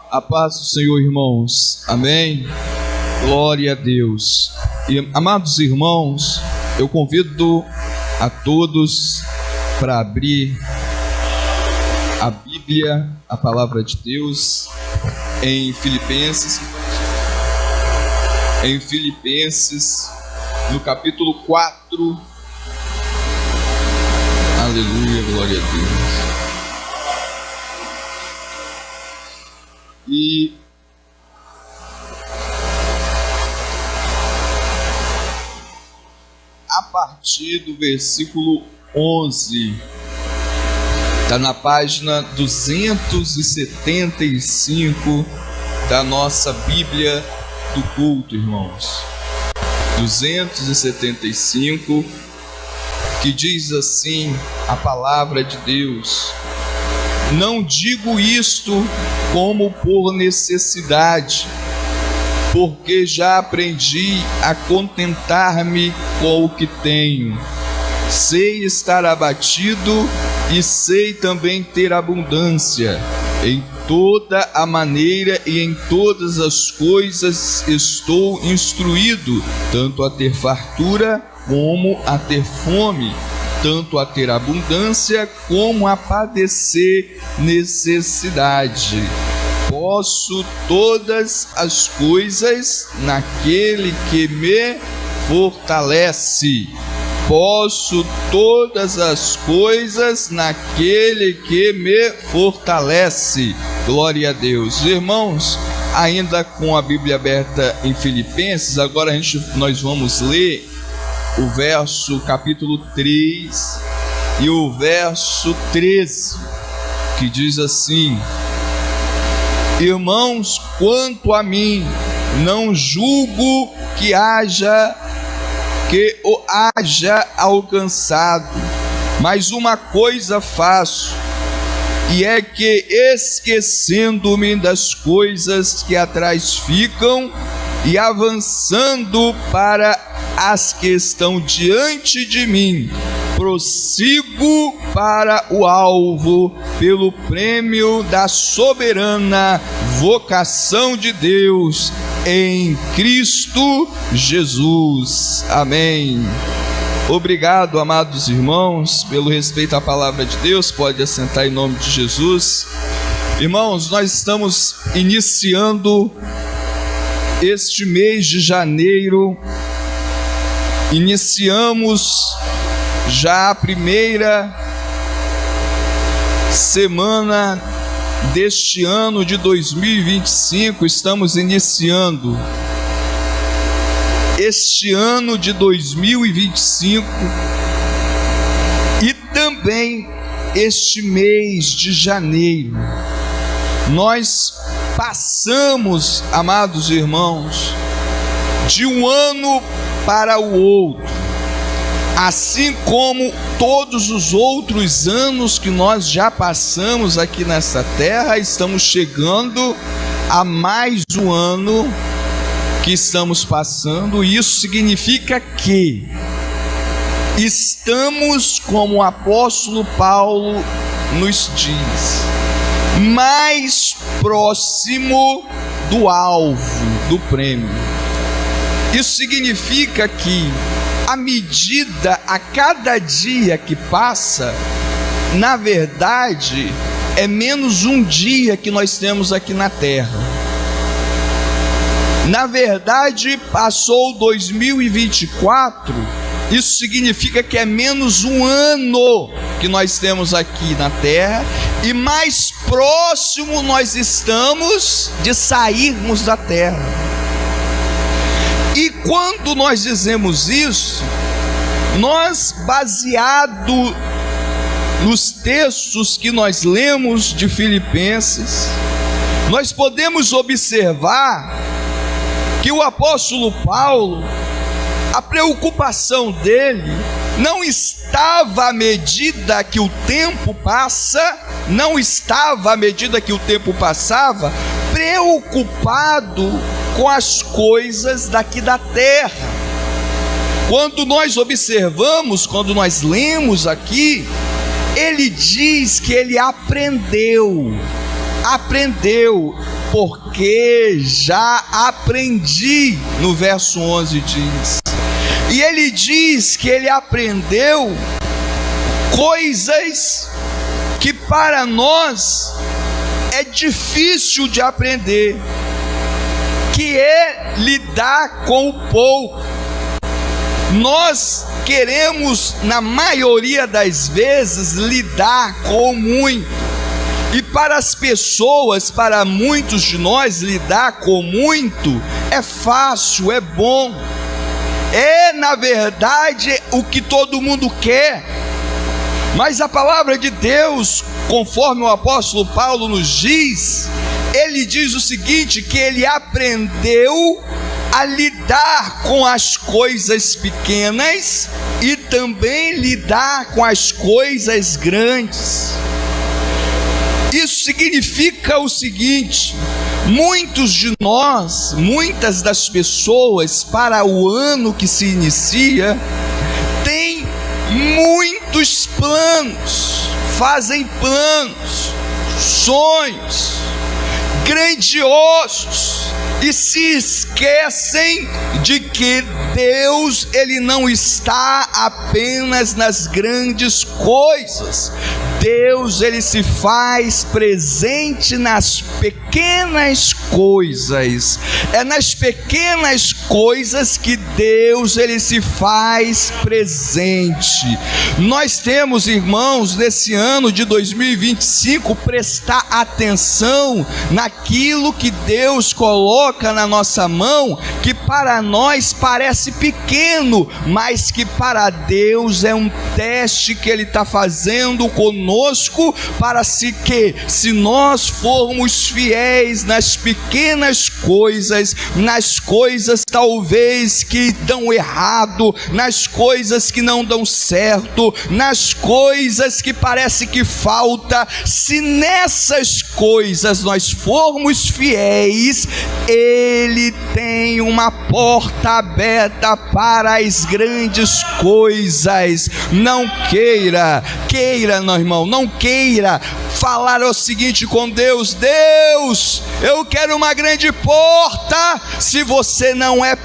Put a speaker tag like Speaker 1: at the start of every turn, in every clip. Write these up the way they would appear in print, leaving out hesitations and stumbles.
Speaker 1: A paz do Senhor, irmãos. Amém? Glória a Deus. E, amados irmãos, eu convido a todos para abrir a Bíblia, a palavra de Deus, em Filipenses, no capítulo 4. Aleluia, glória a Deus. E a partir do versículo 11, está na página 275 da nossa Bíblia do culto, irmãos. 275, que diz assim a palavra de Deus: não digo isto como por necessidade, porque já aprendi a contentar-me com o que tenho. Sei estar abatido e sei também ter abundância. Em toda a maneira e em todas as coisas estou instruído, tanto a ter fartura como a ter fome, tanto a ter abundância como a padecer necessidade. Posso todas as coisas naquele que me fortalece. Posso todas as coisas naquele que me fortalece. Glória a Deus. Irmãos, ainda com a Bíblia aberta em Filipenses, agora nós vamos ler o verso capítulo 3 e o verso 13, que diz assim: irmãos, quanto a mim, não julgo que o haja alcançado, mas uma coisa faço, e é que, esquecendo-me das coisas que atrás ficam e avançando para as que estão diante de mim, prossigo para o alvo, pelo prêmio da soberana vocação de Deus em Cristo Jesus. Amém. Obrigado, amados irmãos, pelo respeito à palavra de Deus. Pode assentar em nome de Jesus. Irmãos, nós estamos iniciando este mês de janeiro. Iniciamos já a primeira semana deste ano de 2025. Estamos iniciando este ano de 2025 e também este mês de janeiro. Nós passamos, amados irmãos, de um ano para o outro, assim como todos os outros anos que nós já passamos aqui nessa terra. Estamos chegando a mais um ano que estamos passando, e isso significa que estamos, como o apóstolo Paulo nos diz, mais próximo do alvo, do prêmio. Isso significa que a cada dia que passa, na verdade, é menos um dia que nós temos aqui na terra. Na verdade, passou 2024, isso significa que é menos um ano que nós temos aqui na terra, e mais próximo nós estamos de sairmos da terra. E quando nós dizemos isso, nós, baseado nos textos que nós lemos de Filipenses, nós podemos observar que o apóstolo Paulo, a preocupação dele não estava à medida que o tempo passa, não estava à medida que o tempo passava preocupado com as coisas daqui da terra. Quando nós observamos, quando nós lemos aqui, ele diz que ele aprendeu aprendeu, porque já aprendi, no verso 11 diz. E ele diz que ele aprendeu coisas que para nós é difícil de aprender, que é lidar com o pouco. Nós queremos, na maioria das vezes, lidar com o muito. E para as pessoas, para muitos de nós, lidar com muito é fácil, é bom. É, na verdade, o que todo mundo quer. Mas a palavra de Deus, conforme o apóstolo Paulo nos diz, ele diz o seguinte, que ele aprendeu a lidar com as coisas pequenas e também lidar com as coisas grandes. Isso significa o seguinte: muitos de nós, muitas das pessoas, para o ano que se inicia, têm muitos planos, fazem planos, sonhos grandiosos, e se esquecem de que Deus, ele não está apenas nas grandes coisas. Deus, ele se faz presente nas pequenas coisas. É nas pequenas coisas que Deus, ele se faz presente. Nós temos, irmãos, nesse ano de 2025, prestar atenção naquilo que Deus coloca na nossa mão, que para nós parece pequeno, mas que para Deus é um teste que ele está fazendo conosco, para que, se nós formos fiéis nas pequenas coisas, nas coisas talvez que dão errado, nas coisas que não dão certo, nas coisas que parece que falta, se nessas coisas nós formos fiéis, ele tem uma porta aberta para as grandes coisas. Não queira, meu irmão, não queira falar o seguinte com Deus: Deus, eu quero uma grande porta, se você não é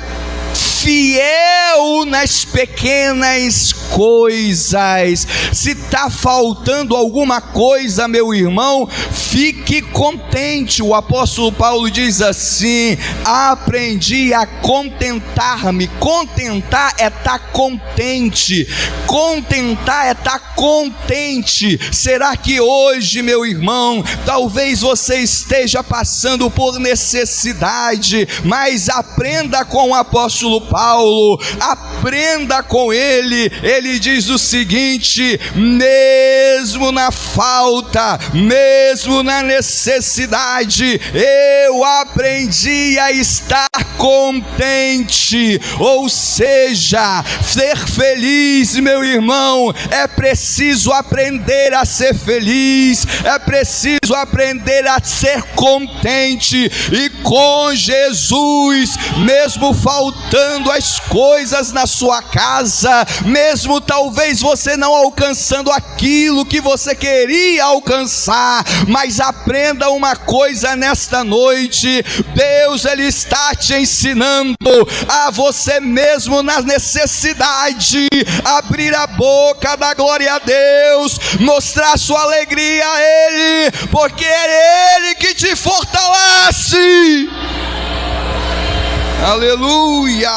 Speaker 1: fiel nas pequenas coisas. Se está faltando alguma coisa, meu irmão, fique contente. O apóstolo Paulo diz assim: aprendi a contentar-me. Contentar é estar contente. Contentar é estar contente. Será que hoje, meu irmão, talvez você esteja passando por necessidade, mas aprenda com o apóstolo Paulo, aprenda com ele. Ele diz o seguinte: mesmo na falta, mesmo na necessidade, eu aprendi a estar contente. Ou seja, ser feliz, meu irmão, é preciso aprender a ser feliz, é preciso aprender a ser contente. E com Jesus, mesmo faltando as coisas na sua casa, mesmo talvez você não alcançando aquilo que você queria alcançar, mas aprenda uma coisa nesta noite: Deus, ele está te ensinando a você mesmo na necessidade abrir a boca, dar glória a Deus, mostrar sua alegria a ele, porque é ele que te fortalece. Aleluia!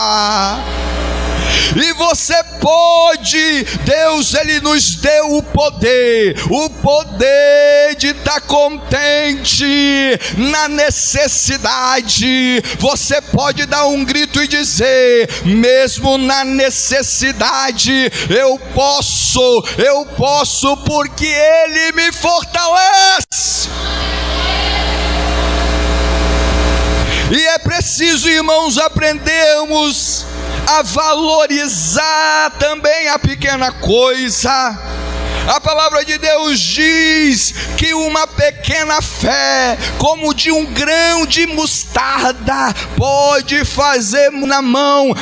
Speaker 1: E você pode, Deus, ele nos deu o poder de estar contente na necessidade. Você pode dar um grito e dizer: mesmo na necessidade, eu posso, porque ele me fortalece. E é preciso, irmãos, aprendermos a valorizar também a pequena coisa, A palavra de Deus diz que uma pequena fé, como de um grão de mostarda, pode fazer na mão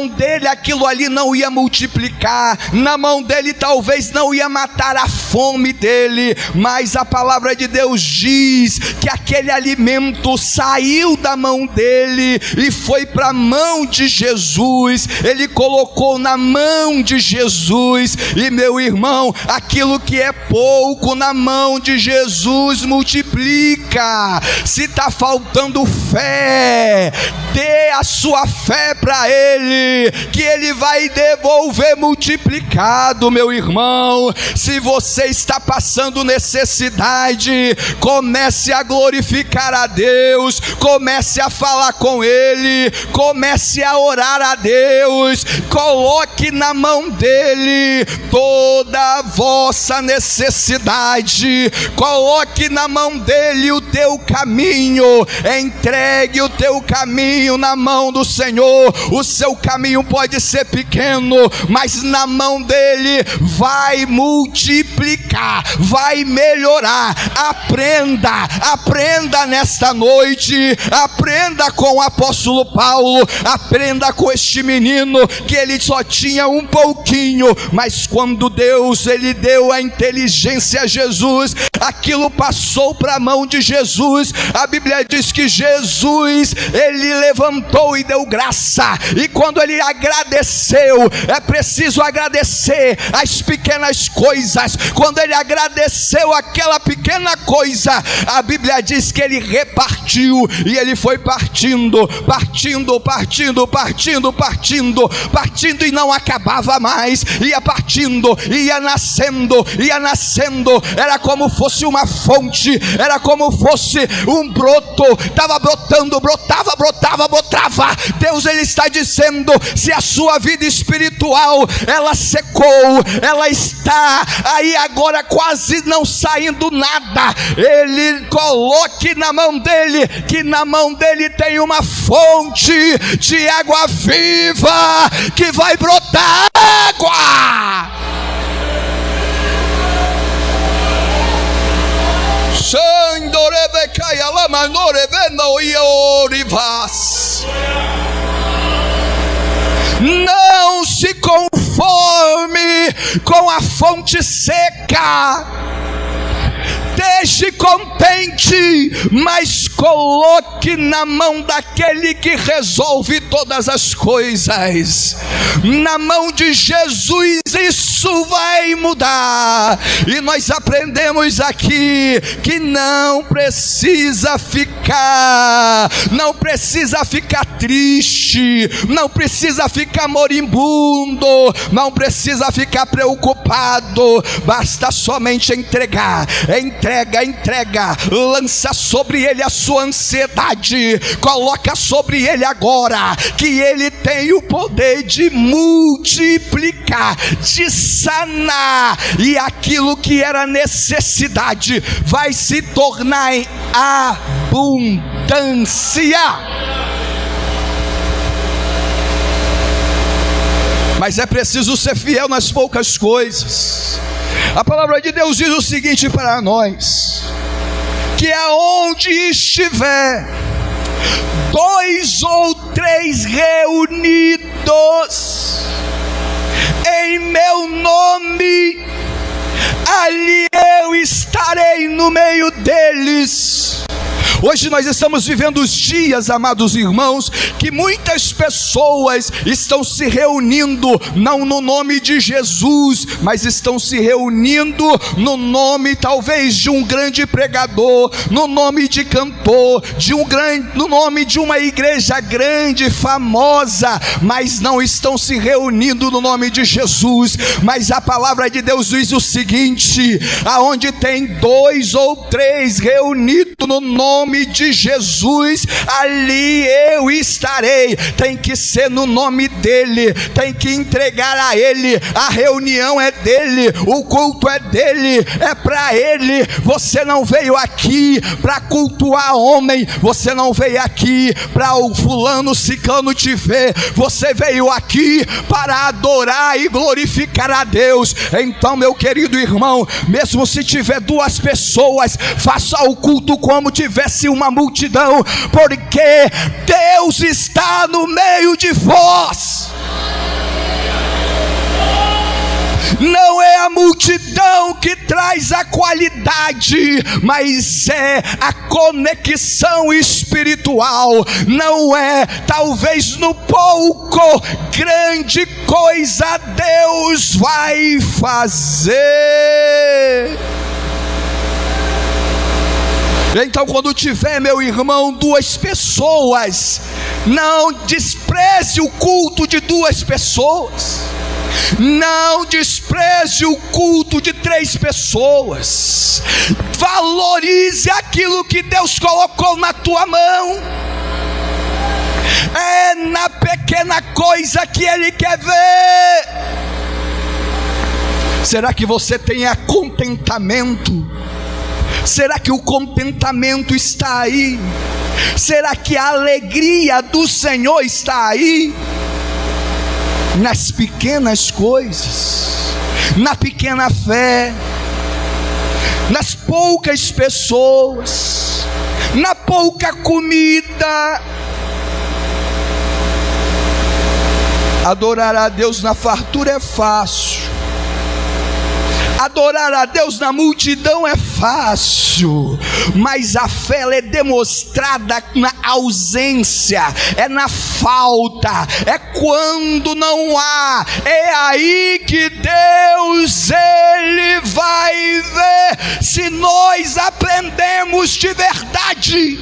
Speaker 1: dele aquilo ali não ia multiplicar, na mão dele talvez não ia matar a fome dele, mas a palavra de Deus diz que aquele alimento saiu da mão dele e foi para a mão de Jesus. Ele colocou na mão de Jesus, e meu irmão, aquilo que é pouco na mão de Jesus multiplica. Se está faltando fé, dê a sua fé para Ele, que Ele vai devolver multiplicado, meu irmão. Se você está passando necessidade, comece a glorificar a Deus, comece a falar com Ele, comece a orar a Deus, coloque na mão dele toda a vossa necessidade, coloque na mão dele o teu caminho, entregue o teu caminho na mão do Senhor. O seu caminho pode ser pequeno, mas na mão dele vai multiplicar, vai melhorar. Aprenda nesta noite, aprenda com o apóstolo Paulo, aprenda com este menino, que ele só tinha um pouquinho, mas quando Deus ele deu a inteligência a Jesus, aquilo passou para a mão de Jesus. A Bíblia diz que Jesus, ele levantou e deu graça, e quando ele agradeceu, é preciso agradecer as pequenas coisas. Quando ele agradeceu aquela pequena coisa, a Bíblia diz que ele repartiu, e ele foi partindo, e não acabava mais, ia partindo, ia nascendo, era como fosse uma fonte, era como fosse um broto, estava brotando, brotava. Deus ele está dizendo: se a sua vida espiritual ela secou, ela está aí agora quase não saindo nada, ele coloque na mão dele, que na mão dele tem uma fonte de água viva, que vai brotar água. Não se conforme com a fonte seca, esteja contente, mas coloque na mão daquele que resolve todas as coisas. Na mão de Jesus isso vai mudar. E nós aprendemos aqui que não precisa ficar triste, não precisa ficar moribundo, não precisa ficar preocupado, basta somente entrega, lança sobre ele a sua ansiedade, coloca sobre ele agora, que ele tem o poder de multiplicar, de sanar, e aquilo que era necessidade vai se tornar em abundância. Mas é preciso ser fiel nas poucas coisas. A palavra de Deus diz o seguinte para nós: que aonde estiver 2 ou 3 reunidos em meu nome, ali eu estarei no meio deles. Hoje nós estamos vivendo os dias, amados irmãos, que muitas pessoas estão se reunindo, não no nome de Jesus, mas estão se reunindo no nome talvez de um grande pregador, no nome de cantor, no nome de uma igreja grande, famosa, mas não estão se reunindo no nome de Jesus. Mas a palavra de Deus diz o seguinte: aonde tem 2 ou 3 reunidos no nome nome de Jesus, ali eu estarei. Tem que ser no nome dele, tem que entregar a ele. A reunião é dele, o culto é dele, é para ele. Você não veio aqui para cultuar homem, você não veio aqui para o fulano ciclano te ver, você veio aqui para adorar e glorificar a Deus. Então, meu querido irmão, mesmo se tiver 2 pessoas, faça o culto como tivesse uma multidão, porque Deus está no meio de vós. Não é a multidão que traz a qualidade, mas é a conexão espiritual. Não é, talvez no pouco, grande coisa Deus vai fazer. Então, quando tiver, meu irmão, 2 pessoas, não despreze o culto de 2 pessoas. Não despreze o culto de 3 pessoas. Valorize aquilo que Deus colocou na tua mão. É na pequena coisa que Ele quer ver. Será que você tem contentamento? Será que o contentamento está aí? Será que a alegria do Senhor está aí? Nas pequenas coisas, na pequena fé, nas poucas pessoas, na pouca comida. Adorar a Deus na fartura é fácil. Adorar a Deus na multidão é fácil, mas a fé ela é demonstrada na ausência, é na falta, é quando não há. É aí que Deus Ele vai ver se nós aprendemos de verdade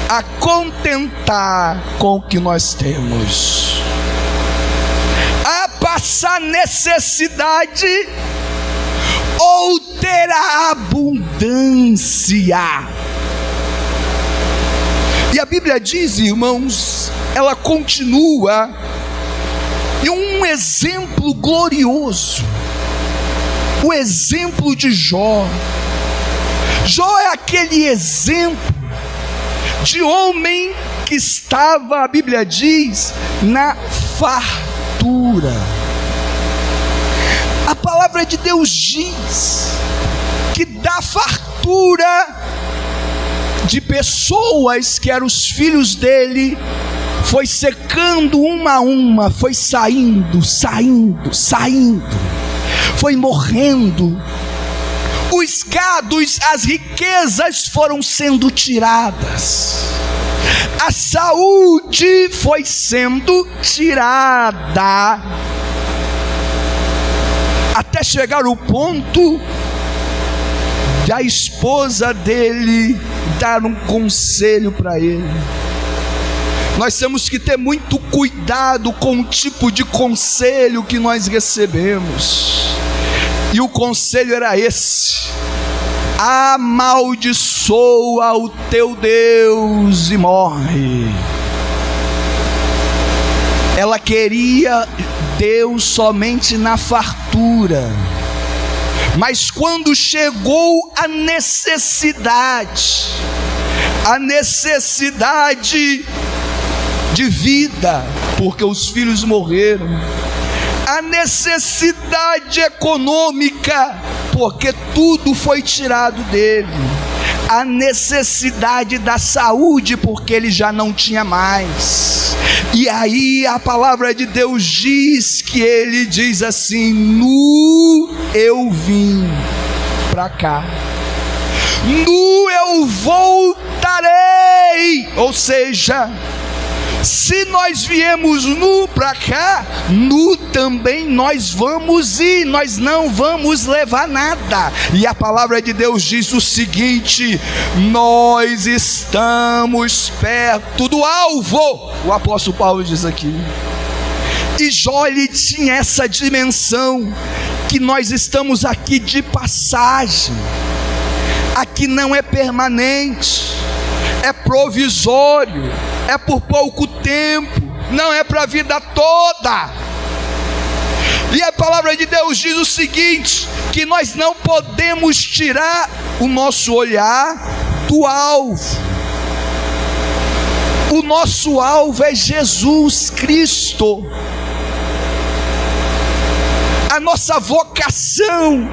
Speaker 1: a contentar com o que nós temos, a passar necessidade ou ter a abundância. E a Bíblia diz, irmãos, ela continua em um exemplo glorioso, o exemplo de Jó. Jó é aquele exemplo de homem que estava, a Bíblia diz, na fartura. A palavra de Deus diz que da fartura de pessoas que eram os filhos dele, foi secando uma a uma, foi saindo, foi morrendo. Os gados, as riquezas foram sendo tiradas, a saúde foi sendo tirada, até chegar o ponto de a esposa dele dar um conselho para ele. Nós temos que ter muito cuidado com o tipo de conselho que nós recebemos. E o conselho era esse: amaldiçoa o teu Deus e morre. Ela queria Deus somente na fartura, mas quando chegou a necessidade de vida, porque os filhos morreram, a necessidade econômica, porque tudo foi tirado dele, a necessidade da saúde, porque ele já não tinha mais. E aí a palavra de Deus diz que ele diz assim: nu eu vim para cá, nu eu voltarei. Ou seja, se nós viemos nu para cá, nu também nós vamos ir, nós não vamos levar nada. E a palavra de Deus diz o seguinte: nós estamos perto do alvo. O apóstolo Paulo diz aqui. E Jó, ele tinha essa dimensão, que nós estamos aqui de passagem, aqui não é permanente. é provisório, é por pouco tempo, não é para a vida toda. E a palavra de Deus diz o seguinte, que nós não podemos tirar o nosso olhar do alvo. O nosso alvo é Jesus Cristo. A nossa vocação.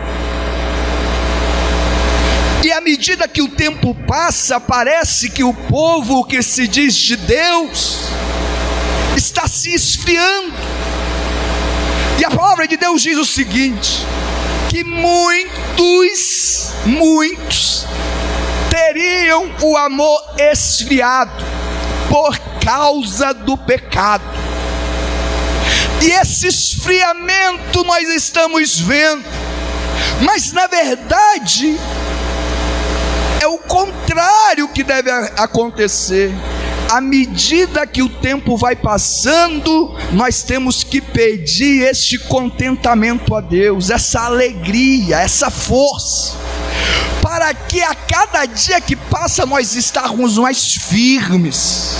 Speaker 1: E à medida que o tempo passa, parece que o povo que se diz de Deus está se esfriando. E a palavra de Deus diz o seguinte, que muitos teriam o amor esfriado por causa do pecado. E esse esfriamento nós estamos vendo, mas na verdade é o contrário que deve acontecer. À medida que o tempo vai passando, nós temos que pedir este contentamento a Deus, essa alegria, essa força, para que a cada dia que passa nós estarmos mais firmes,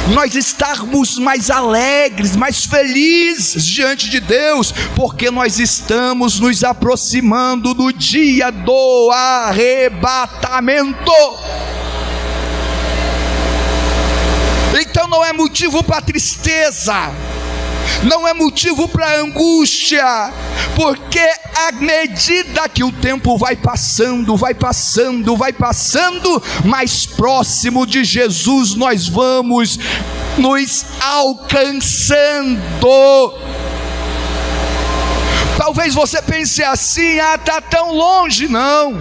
Speaker 1: nós estarmos mais alegres, mais felizes diante de Deus, porque nós estamos nos aproximando do dia do arrebatamento. Então não é motivo para tristeza, não é motivo para angústia, porque à medida que o tempo vai passando, mais próximo de Jesus nós vamos nos alcançando. Talvez você pense assim, está tão longe. Não,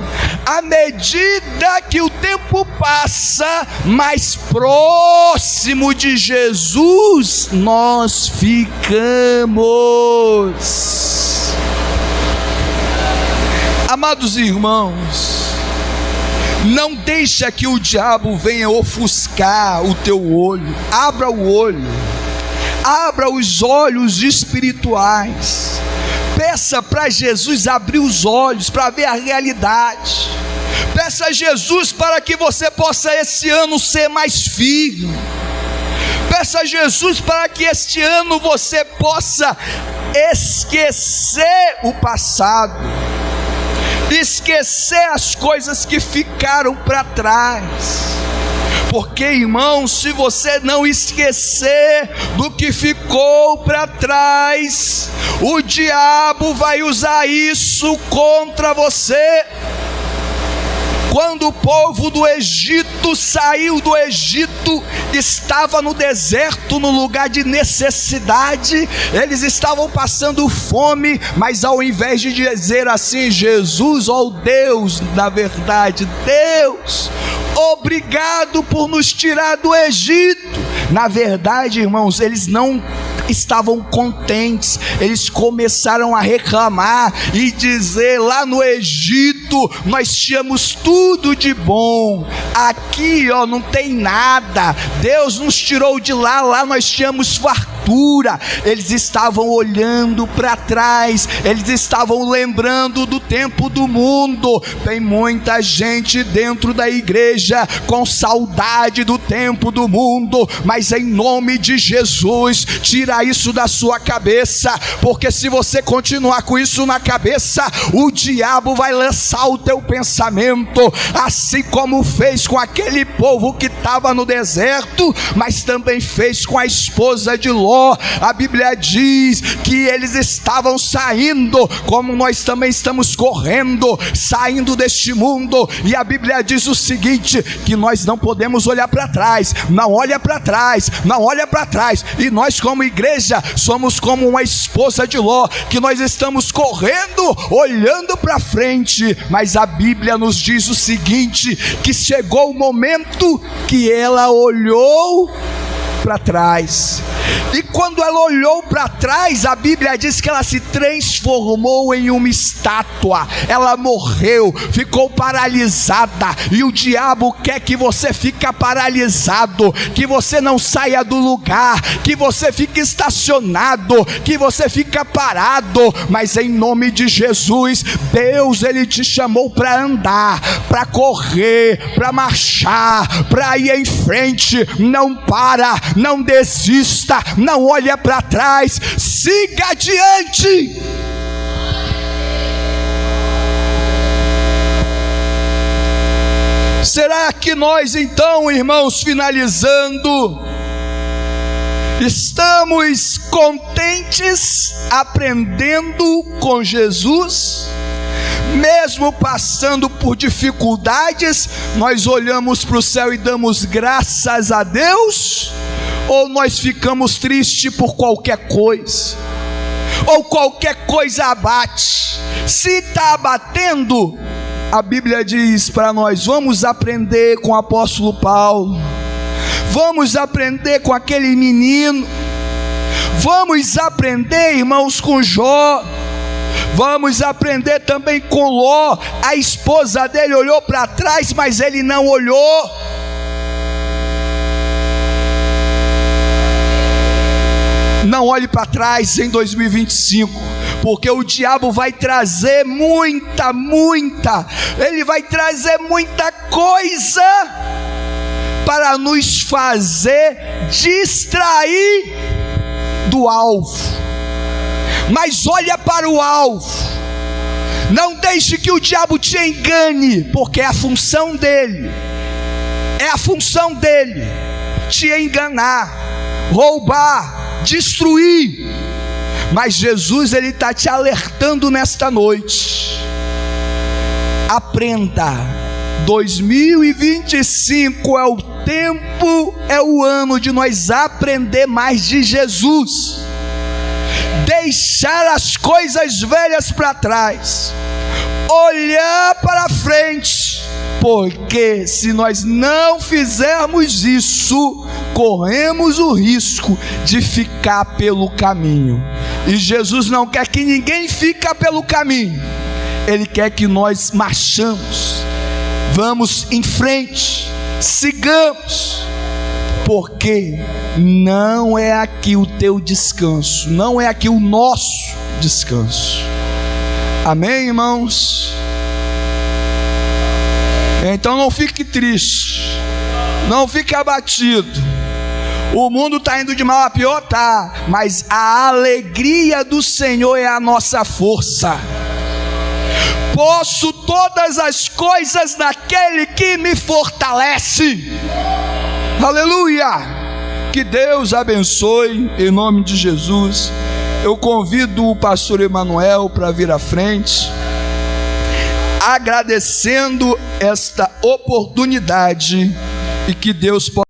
Speaker 1: à medida que o tempo passa, mais próximo de Jesus nós ficamos. Amados irmãos, não deixa que o diabo venha ofuscar o teu olho. Abra o olho, abra os olhos espirituais. Peça para Jesus abrir os olhos para ver a realidade. Peça a Jesus para que você possa esse ano ser mais firme. Peça a Jesus para que este ano você possa esquecer o passado, esquecer as coisas que ficaram para trás. Porque, irmão, se você não esquecer do que ficou para trás, o diabo vai usar isso contra você. Quando o povo do Egito saiu do Egito, estava no deserto, no lugar de necessidade, eles estavam passando fome, mas ao invés de dizer assim, Jesus, ó Deus, na verdade, Deus, obrigado por nos tirar do Egito. Na verdade, irmãos, eles não estavam contentes, eles começaram a reclamar e dizer, lá no Egito nós tínhamos tudo de bom, aqui não tem nada, Deus nos tirou de lá, lá nós tínhamos fartura. Eles estavam olhando para trás, eles estavam lembrando do tempo do mundo. Tem muita gente dentro da igreja com saudade do tempo do mundo, mas em nome de Jesus, tira isso da sua cabeça, porque se você continuar com isso na cabeça, o diabo vai lançar o teu pensamento, assim como fez com aquele povo que estava no deserto, mas também fez com a esposa de Ló. A Bíblia diz que eles estavam saindo, como nós também estamos correndo, saindo deste mundo, e a Bíblia diz o seguinte, que nós não podemos olhar para trás. Não olha para trás, não olha para trás. E nós como igreja somos como uma esposa de Ló, que nós estamos correndo, olhando para frente, mas a Bíblia nos diz o seguinte, que chegou o momento que ela olhou para trás. E quando ela olhou para trás, a Bíblia diz que ela se transformou em uma estátua. Ela morreu, ficou paralisada. E o diabo quer que você fique paralisado, que você não saia do lugar, que você fique estacionado, que você fique parado. Mas em nome de Jesus, Deus, Ele te chamou para andar, para correr, para marchar, para ir em frente. Não para, não desista, não olha para trás, siga adiante. Será que nós então, irmãos, finalizando, estamos contentes aprendendo com Jesus? Mesmo passando por dificuldades, nós olhamos para o céu e damos graças a Deus? Ou nós ficamos tristes por qualquer coisa? Ou qualquer coisa abate? Se está abatendo, a Bíblia diz para nós: vamos aprender com o apóstolo Paulo, vamos aprender com aquele menino, vamos aprender, irmãos, com Jó, vamos aprender também com Ló. A esposa dele olhou para trás, mas ele não olhou. Não olhe para trás em 2025, porque o diabo vai trazer ele vai trazer muita coisa para nos fazer distrair do alvo. Mas olha para o alvo, não deixe que o diabo te engane, porque é a função dele, te enganar, roubar, destruir. Mas Jesus, Ele está te alertando nesta noite: aprenda, 2025 é o tempo, é o ano de nós aprender mais de Jesus, deixar as coisas velhas para trás, olhar para frente, porque se nós não fizermos isso, corremos o risco de ficar pelo caminho. E Jesus não quer que ninguém fique pelo caminho, Ele quer que nós marchamos, vamos em frente, sigamos, porque não é aqui o teu descanso, não é aqui o nosso descanso. Amém, irmãos? Então não fique triste, não fique abatido. O mundo está indo de mal a pior, tá, mas a alegria do Senhor é a nossa força. Posso todas as coisas naquele que me fortalece. Aleluia! Que Deus abençoe em nome de Jesus. Eu convido o pastor Emanuel para vir à frente, agradecendo esta oportunidade, e que Deus possa